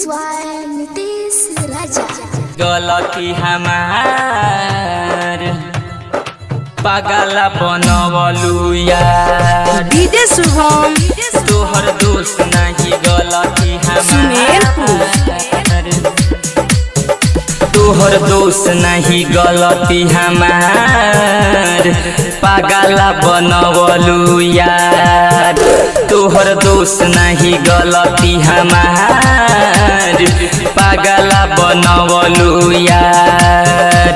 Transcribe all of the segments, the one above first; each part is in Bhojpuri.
नीतीश राजा। गलती हमार पागल बनवलू यार डीजे शुभम तोहर दोस्त नहीं गलती हमार तोहर दोस्त नहीं गलती हमार पागल बनवलू यार तोहर दोस्त नहीं गलती हमार पागल बनवलू यार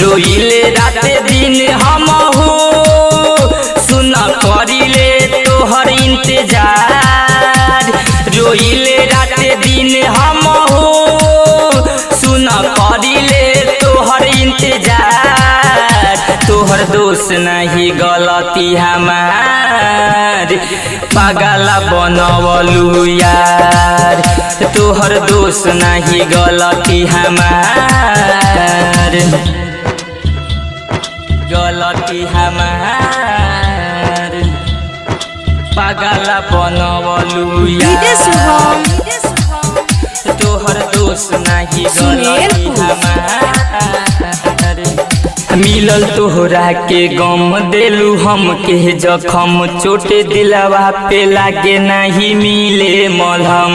रोइले रात दिन हम हो सुन करिले तोहर इंतजार रोइले रात दिन हम हो सुन करिले तोहर इंतजार तोहर दोस्त नहीं गलती हमार पागल बनवलू यार तोहर दोस्त नहीं गलती हमार गलती हमार पागल बनवलू डीजे शुभम तोहर दोस्त नहीं गलती हमार मिलल तोहरा के गम देलू हम के जखम चोटे दिलवा पे लागे नहीं मिले मलहम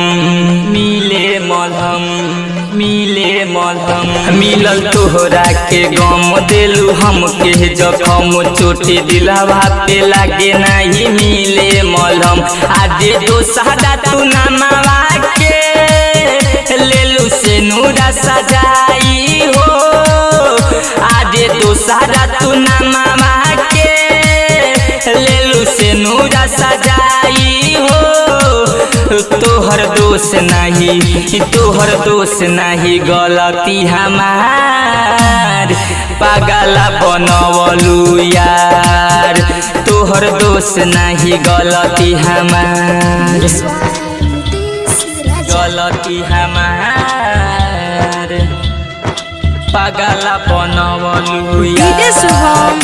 मिलल तोहरा के गम देलू हम के जखम चोटे दिलवा पे लागे नहीं मिले मलहम आदे दोसरा तू नामवा के लेलू से नूरा सजाई हो आदे दोसरा तू नामवा के लेलू से नूरा सजाई हो तोहर दोस्त नहीं गलती हमार पागल बनवलू यार तोहर दोस्त नहीं गलती हमार गलती हमार पागल बनवलू डीजे शुभम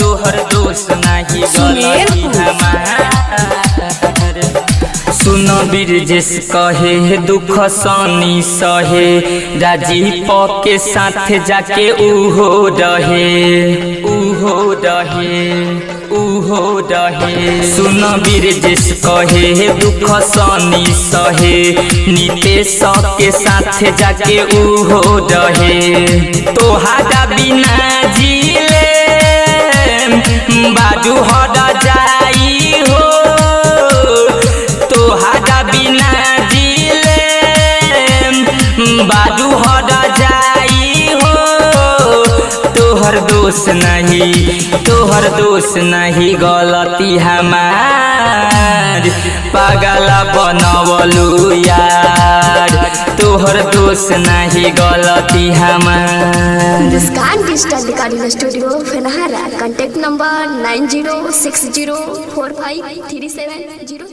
तोहर दोस्त नहीं गलती हमार सुन बिरजेश कहे दुख सनी सहे राजीव के साथ जाके उहो रहे सुन बिरजेश कहे दुख सनी सहे नीतीश के साथ जाके उहो रहे तोहारा बिना जीले बाजू हट जाई हो तोहारा बिना जीले बाजू हट जाई हो तोहर दोस्त नहीं गलती हमार पागल बनवलू यार तोहर दोस्त नहीं गलती हमार Muskan digital recording studio Phenhara. Contact number 9060453703